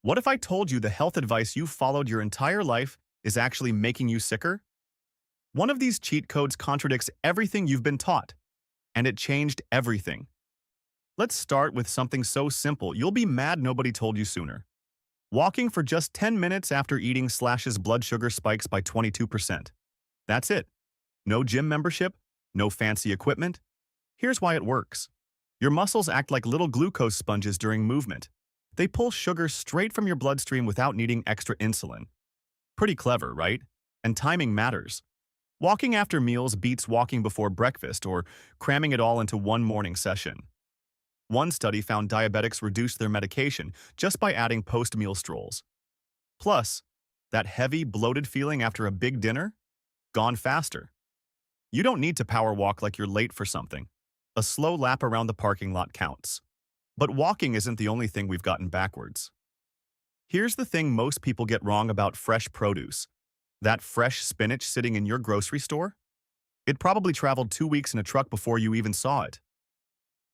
What if I told you the health advice you followed your entire life is actually making you sicker? One of these cheat codes contradicts everything you've been taught, and it changed everything. Let's start with something so simple you'll be mad nobody told you sooner. Walking for just 10 minutes after eating slashes blood sugar spikes by 22%. That's it. No gym membership, no fancy equipment. Here's why it works. Your muscles act like little glucose sponges during movement. They pull sugar straight from your bloodstream without needing extra insulin. Pretty clever, right? And timing matters. Walking after meals beats walking before breakfast or cramming it all into one morning session. One study found diabetics reduced their medication just by adding post-meal strolls. Plus, that heavy, bloated feeling after a big dinner? Gone faster. You don't need to power walk like you're late for something. A slow lap around the parking lot counts. But walking isn't the only thing we've gotten backwards. Here's the thing most people get wrong about fresh produce. That fresh spinach sitting in your grocery store? It probably traveled 2 weeks in a truck before you even saw it.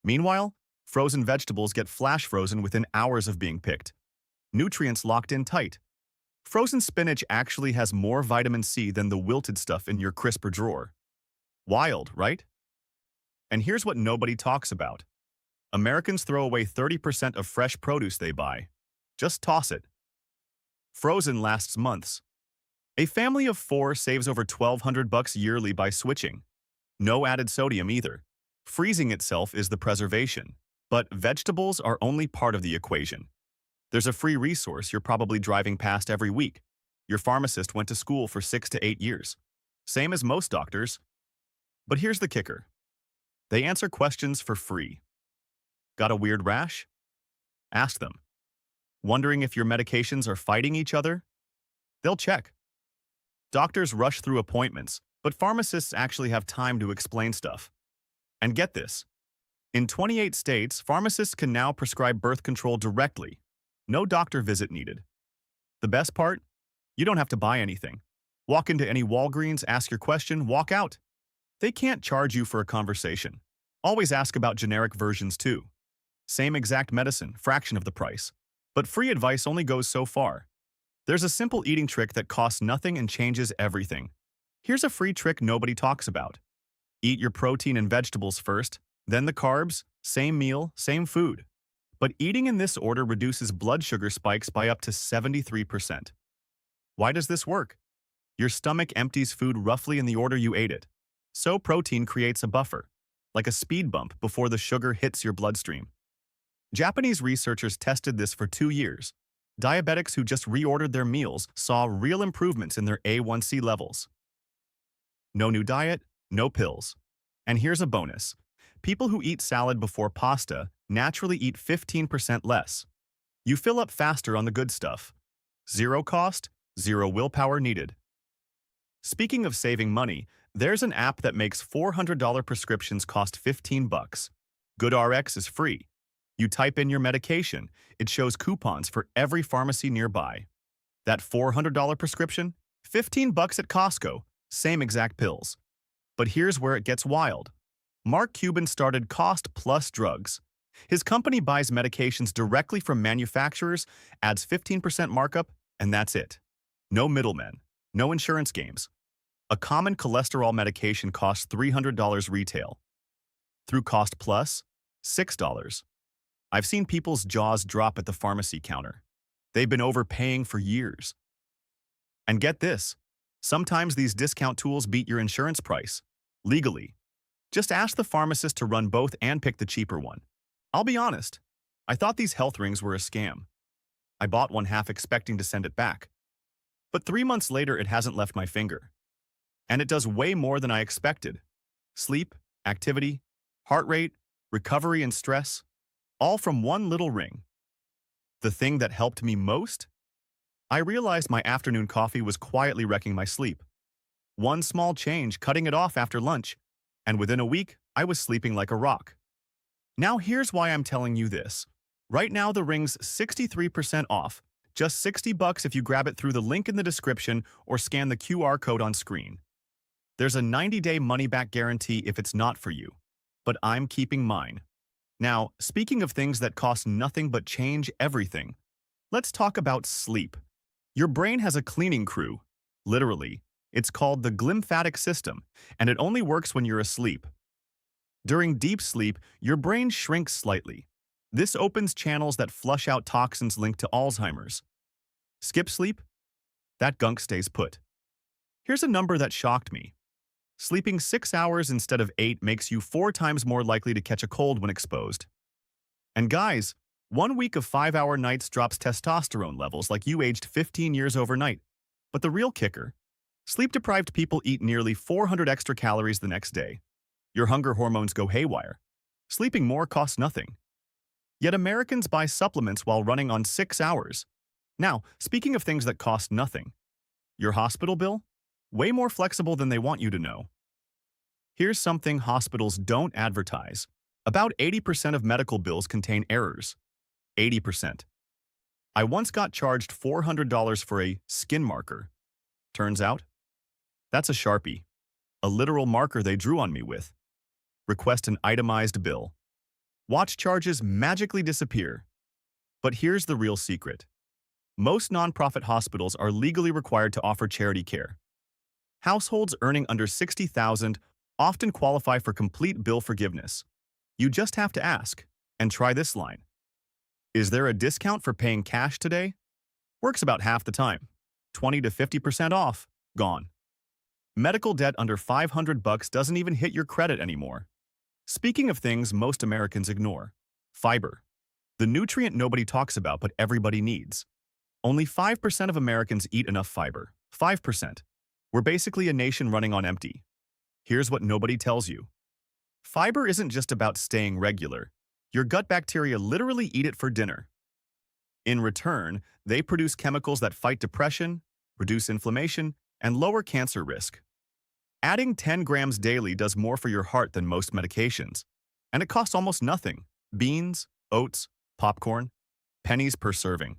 Meanwhile, frozen vegetables get flash frozen within hours of being picked. Nutrients locked in tight. Frozen spinach actually has more vitamin C than the wilted stuff in your crisper drawer. Wild, right? And here's what nobody talks about. Americans throw away 30% of fresh produce they buy. Just toss it. Frozen lasts months. A family of 4 saves over $1,200 yearly by switching. No added sodium either. Freezing itself is the preservation. But vegetables are only part of the equation. There's a free resource you're probably driving past every week. Your pharmacist went to school for 6 to 8 years. Same as most doctors. But here's the kicker. They answer questions for free. Got a weird rash? Ask them. Wondering if your medications are fighting each other? They'll check. Doctors rush through appointments, but pharmacists actually have time to explain stuff. And get this. In 28 states, pharmacists can now prescribe birth control directly. No doctor visit needed. The best part? You don't have to buy anything. Walk into any Walgreens, ask your question, walk out. They can't charge you for a conversation. Always ask about generic versions too. Same exact medicine, fraction of the price. But free advice only goes so far. There's a simple eating trick that costs nothing and changes everything. Here's a free trick nobody talks about. Eat your protein and vegetables first, then the carbs, same meal, same food. But eating in this order reduces blood sugar spikes by up to 73%. Why does this work? Your stomach empties food roughly in the order you ate it. So protein creates a buffer, like a speed bump before the sugar hits your bloodstream. Japanese researchers tested this for 2 years. Diabetics who just reordered their meals saw real improvements in their A1C levels. No new diet, no pills. And here's a bonus. People who eat salad before pasta naturally eat 15% less. You fill up faster on the good stuff. Zero cost, zero willpower needed. Speaking of saving money, there's an app that makes $400 prescriptions cost $15. GoodRx is free. You type in your medication, it shows coupons for every pharmacy nearby. That $400 prescription? $15 at Costco, same exact pills. But here's where it gets wild. Mark Cuban started Cost Plus Drugs. His company buys medications directly from manufacturers, adds 15% markup, and that's it. No middlemen, no insurance games. A common cholesterol medication costs $300 retail. Through Cost Plus, $6. I've seen people's jaws drop at the pharmacy counter. They've been overpaying for years. And get this, sometimes these discount tools beat your insurance price, legally. Just ask the pharmacist to run both and pick the cheaper one. I'll be honest, I thought these health rings were a scam. I bought one half expecting to send it back. But 3 months later, it hasn't left my finger. And it does way more than I expected. Sleep, activity, heart rate, recovery and stress, all from one little ring. The thing that helped me most? I realized my afternoon coffee was quietly wrecking my sleep. One small change, cutting it off after lunch, and within a week, I was sleeping like a rock. Now here's why I'm telling you this. Right now the ring's 63% off, just $60 if you grab it through the link in the description or scan the QR code on screen. There's a 90-day money-back guarantee if it's not for you, but I'm keeping mine. Now, speaking of things that cost nothing but change everything, Let's talk about sleep. Your brain has a cleaning crew. Literally, it's called the glymphatic system, and it only works when you're asleep. During deep sleep, your brain shrinks slightly. This opens channels that flush out toxins linked to Alzheimer's. Skip sleep? That gunk stays put. Here's a number that shocked me. Sleeping 6 hours instead of 8 makes you 4 times more likely to catch a cold when exposed. And guys, 1 week of 5-hour nights drops testosterone levels like you aged 15 years overnight. But the real kicker, sleep-deprived people eat nearly 400 extra calories the next day. Your hunger hormones go haywire. Sleeping more costs nothing. Yet Americans buy supplements while running on 6 hours. Now, speaking of things that cost nothing, your hospital bill? Way more flexible than they want you to know. Here's something hospitals don't advertise. About 80% of medical bills contain errors. 80%. I once got charged $400 for a skin marker. Turns out, that's a Sharpie, a literal marker they drew on me with. Request an itemized bill. Watch charges magically disappear. But here's the real secret. Most nonprofit hospitals are legally required to offer charity care. Households earning under $60,000 often qualify for complete bill forgiveness. You just have to ask, and try this line. Is there a discount for paying cash today? Works about half the time. 20 to 50% off, gone. Medical debt under $500 doesn't even hit your credit anymore. Speaking of things most Americans ignore, fiber. The nutrient nobody talks about but everybody needs. Only 5% of Americans eat enough fiber. 5%. We're basically a nation running on empty. Here's what nobody tells you. Fiber isn't just about staying regular. Your gut bacteria literally eat it for dinner. In return, they produce chemicals that fight depression, reduce inflammation, and lower cancer risk. Adding 10 grams daily does more for your heart than most medications. And it costs almost nothing. Beans, oats, popcorn, pennies per serving.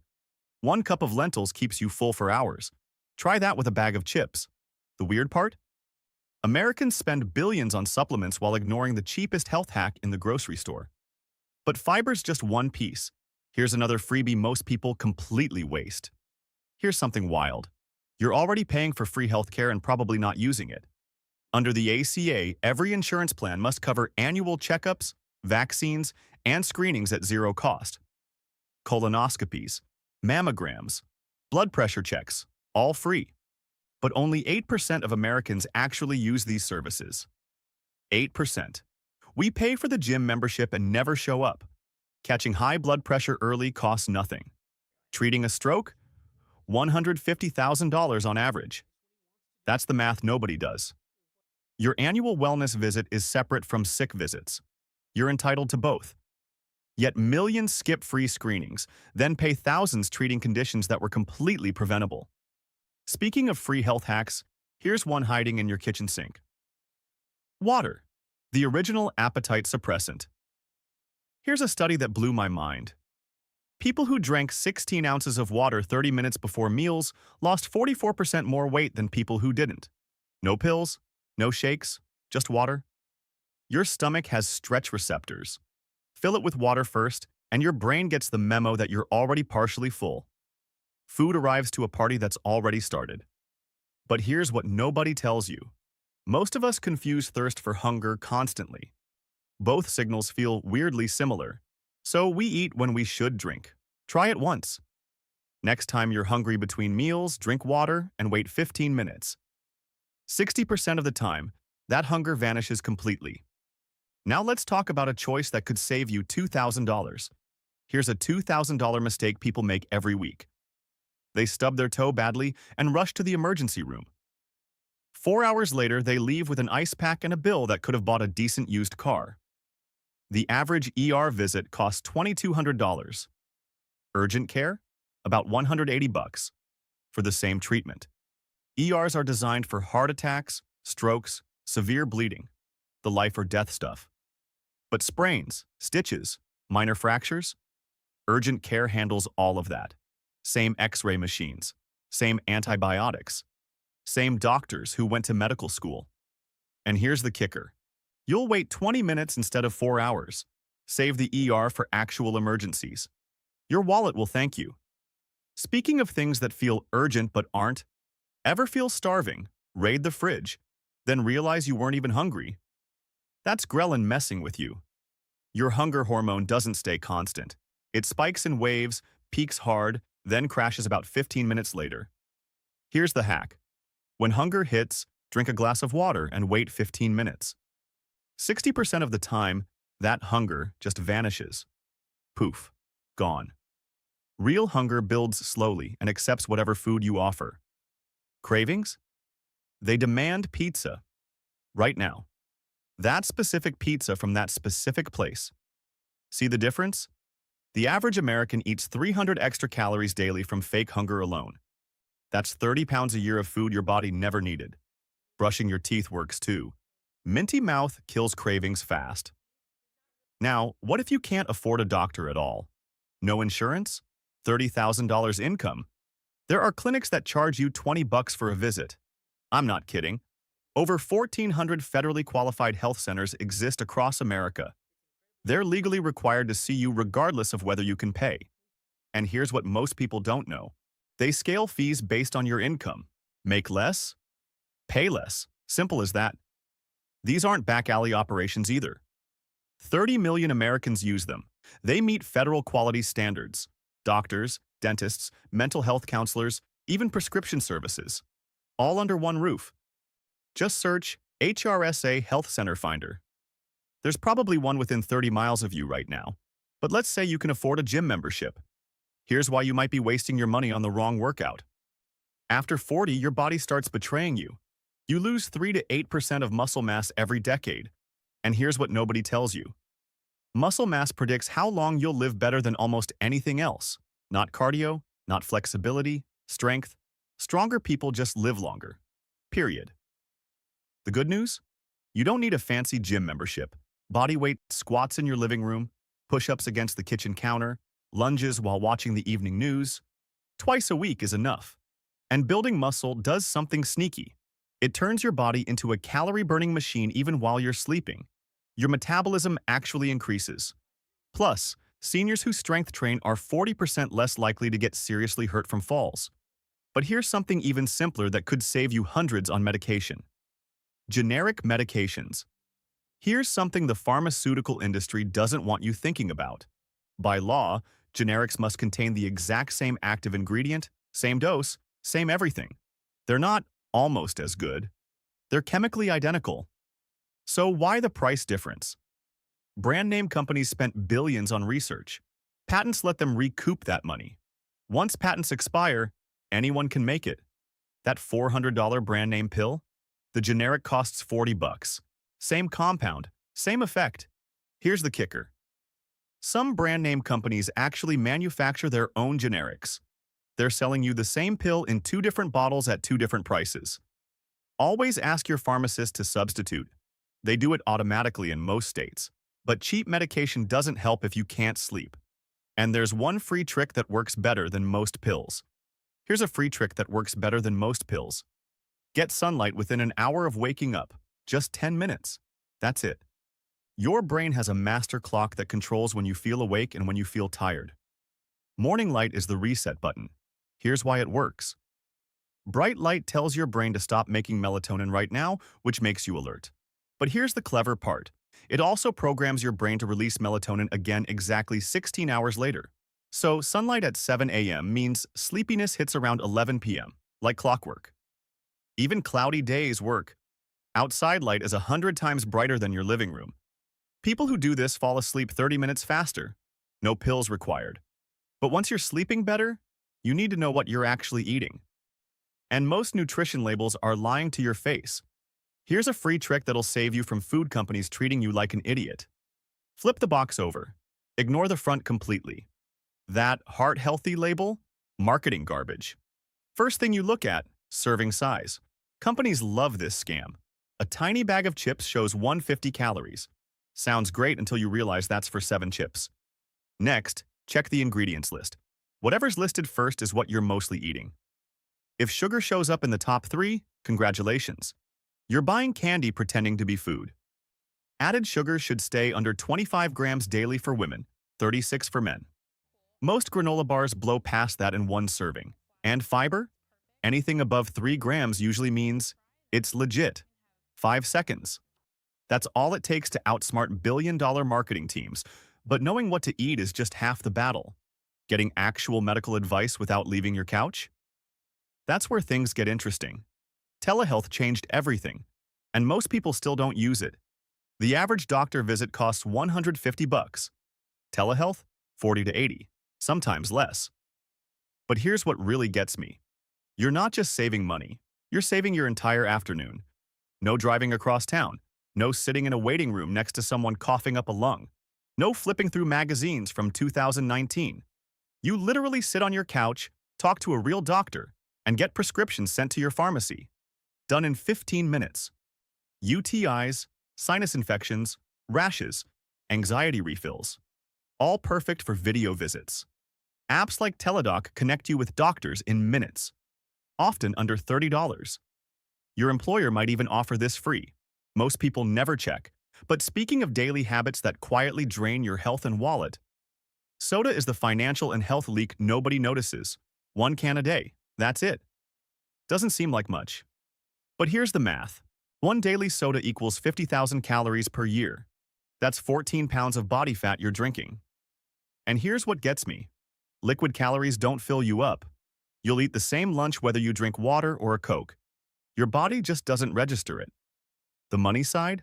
1 cup of lentils keeps you full for hours. Try that with a bag of chips. The weird part? Americans spend billions on supplements while ignoring the cheapest health hack in the grocery store. But fiber's just one piece. Here's another freebie most people completely waste. Here's something wild. You're already paying for free healthcare and probably not using it. Under the ACA, every insurance plan must cover annual checkups, vaccines, and screenings at zero cost. Colonoscopies, mammograms, blood pressure checks, all free. But only 8% of Americans actually use these services. 8%. We pay for the gym membership and never show up. Catching high blood pressure early costs nothing. Treating a stroke? $150,000 on average. That's the math nobody does. Your annual wellness visit is separate from sick visits. You're entitled to both. Yet millions skip free screenings, then pay thousands treating conditions that were completely preventable. Speaking of free health hacks, here's one hiding in your kitchen sink. Water, the original appetite suppressant. Here's a study that blew my mind. People who drank 16 ounces of water 30 minutes before meals lost 44% more weight than people who didn't. No pills, no shakes, just water. Your stomach has stretch receptors. Fill it with water first, and your brain gets the memo that you're already partially full. Food arrives to a party that's already started. But here's what nobody tells you. Most of us confuse thirst for hunger constantly. Both signals feel weirdly similar. So we eat when we should drink. Try it once. Next time you're hungry between meals, drink water and wait 15 minutes. 60% of the time, that hunger vanishes completely. Now let's talk about a choice that could save you $2,000. Here's a $2,000 mistake people make every week. They stub their toe badly and rush to the emergency room. 4 hours later, they leave with an ice pack and a bill that could have bought a decent used car. The average ER visit costs $2,200. Urgent care? About $180 for the same treatment. ERs are designed for heart attacks, strokes, severe bleeding, the life or death stuff. But sprains, stitches, minor fractures? Urgent care handles all of that. Same X-ray machines, same antibiotics, same doctors who went to medical school. And here's the kicker. You'll wait 20 minutes instead of 4 hours. Save the ER for actual emergencies. Your wallet will thank you. Speaking of things that feel urgent but aren't, ever feel starving, raid the fridge, then realize you weren't even hungry? That's ghrelin messing with you. Your hunger hormone doesn't stay constant. It spikes in waves, peaks hard, then crashes about 15 minutes later. Here's the hack. When hunger hits, drink a glass of water and wait 15 minutes. 60% of the time, that hunger just vanishes. Poof. Gone. Real hunger builds slowly and accepts whatever food you offer. Cravings? They demand pizza. Right now. That specific pizza from that specific place. See the difference? The average American eats 300 extra calories daily from fake hunger alone. That's 30 pounds a year of food your body never needed. Brushing your teeth works too. Minty mouth kills cravings fast. Now, what if you can't afford a doctor at all? No insurance? $30,000 income? There are clinics that charge you $20 for a visit. I'm not kidding. Over 1,400 federally qualified health centers exist across America. They're legally required to see you regardless of whether you can pay. And here's what most people don't know. They scale fees based on your income. Make less? Pay less. Simple as that. These aren't back alley operations either. 30 million Americans use them. They meet federal quality standards. Doctors, dentists, mental health counselors, even prescription services. All under one roof. Just search HRSA Health Center Finder. There's probably one within 30 miles of you right now. But let's say you can afford a gym membership. Here's why you might be wasting your money on the wrong workout. After 40, your body starts betraying you. You lose 3 to 8% of muscle mass every decade. And here's what nobody tells you. Muscle mass predicts how long you'll live better than almost anything else. Not cardio, not flexibility, strength. Stronger people just live longer. Period. The good news? You don't need a fancy gym membership. Bodyweight squats in your living room, push-ups against the kitchen counter, lunges while watching the evening news. Twice a week is enough. And building muscle does something sneaky. It turns your body into a calorie-burning machine even while you're sleeping. Your metabolism actually increases. Plus, seniors who strength train are 40% less likely to get seriously hurt from falls. But here's something even simpler that could save you hundreds on medication. Generic medications. Here's something the pharmaceutical industry doesn't want you thinking about. By law, generics must contain the exact same active ingredient, same dose, same everything. They're not almost as good. They're chemically identical. So why the price difference? Brand name companies spent billions on research. Patents let them recoup that money. Once patents expire, anyone can make it. That $400 brand name pill? The generic costs $40. Same compound, same effect. Here's the kicker. Some brand name companies actually manufacture their own generics. They're selling you the same pill in 2 different bottles at 2 different prices. Always ask your pharmacist to substitute. They do it automatically in most states. But cheap medication doesn't help if you can't sleep. And there's one free trick that works better than most pills. Here's a free trick that works better than most pills. Get sunlight within an hour of waking up. Just 10 minutes. That's it. Your brain has a master clock that controls when you feel awake and when you feel tired. Morning light is the reset button. Here's why it works. Bright light tells your brain to stop making melatonin right now, which makes you alert. But here's the clever part. It also programs your brain to release melatonin again exactly 16 hours later. So sunlight at 7 a.m. means sleepiness hits around 11 p.m., like clockwork. Even cloudy days work. Outside light is 100 times brighter than your living room. People who do this fall asleep 30 minutes faster. No pills required. But once you're sleeping better, you need to know what you're actually eating. And most nutrition labels are lying to your face. Here's a free trick that'll save you from food companies treating you like an idiot. Flip the box over. Ignore the front completely. That heart-healthy label? Marketing garbage. First thing you look at, serving size. Companies love this scam. A tiny bag of chips shows 150 calories. Sounds great until you realize that's for 7 chips. Next, check the ingredients list. Whatever's listed first is what you're mostly eating. If sugar shows up in the top 3, congratulations. You're buying candy pretending to be food. Added sugar should stay under 25 grams daily for women, 36 for men. Most granola bars blow past that in one serving. And fiber? Anything above 3 grams usually means it's legit. 5 seconds. That's all it takes to outsmart billion-dollar marketing teams. But knowing what to eat is just half the battle. Getting actual medical advice without leaving your couch? That's where things get interesting. Telehealth changed everything, and most people still don't use it. The average doctor visit costs $150. Telehealth? 40 to 80, sometimes less. But here's what really gets me. You're not just saving money, you're saving your entire afternoon. No driving across town, no sitting in a waiting room next to someone coughing up a lung, no flipping through magazines from 2019. You literally sit on your couch, talk to a real doctor, and get prescriptions sent to your pharmacy. Done in 15 minutes. UTIs, sinus infections, rashes, anxiety refills. All perfect for video visits. Apps like Teladoc connect you with doctors in minutes, often under $30. Your employer might even offer this free. Most people never check. But speaking of daily habits that quietly drain your health and wallet, soda is the financial and health leak nobody notices. 1 can a day. That's it. Doesn't seem like much. But here's the math. 1 daily soda equals 50,000 calories per year. That's 14 pounds of body fat you're drinking. And here's what gets me. Liquid calories don't fill you up. You'll eat the same lunch whether you drink water or a Coke. Your body just doesn't register it. The money side?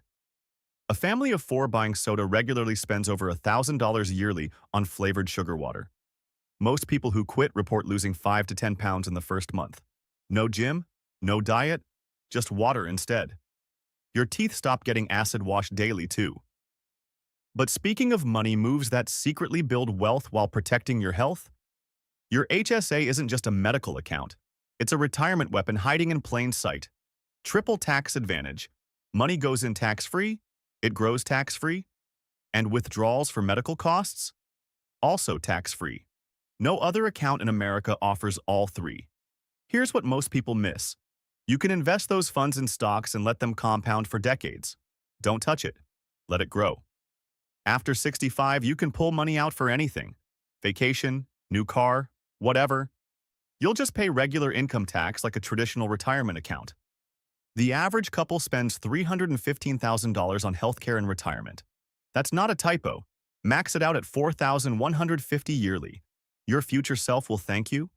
A family of 4 buying soda regularly spends over $1,000 yearly on flavored sugar water. Most people who quit report losing 5 to 10 pounds in the first month. No gym, no diet, just water instead. Your teeth stop getting acid washed daily too. But speaking of money moves that secretly build wealth while protecting your health, your HSA isn't just a medical account. It's a retirement weapon hiding in plain sight. Triple tax advantage. Money goes in tax-free, it grows tax-free, and withdrawals for medical costs? Also tax-free. No other account in America offers all three. Here's what most people miss. You can invest those funds in stocks and let them compound for decades. Don't touch it. Let it grow. After 65, you can pull money out for anything. Vacation, new car, whatever. You'll just pay regular income tax like a traditional retirement account. The average couple spends $315,000 on healthcare and retirement. That's not a typo. Max it out at $4,150 yearly. Your future self will thank you.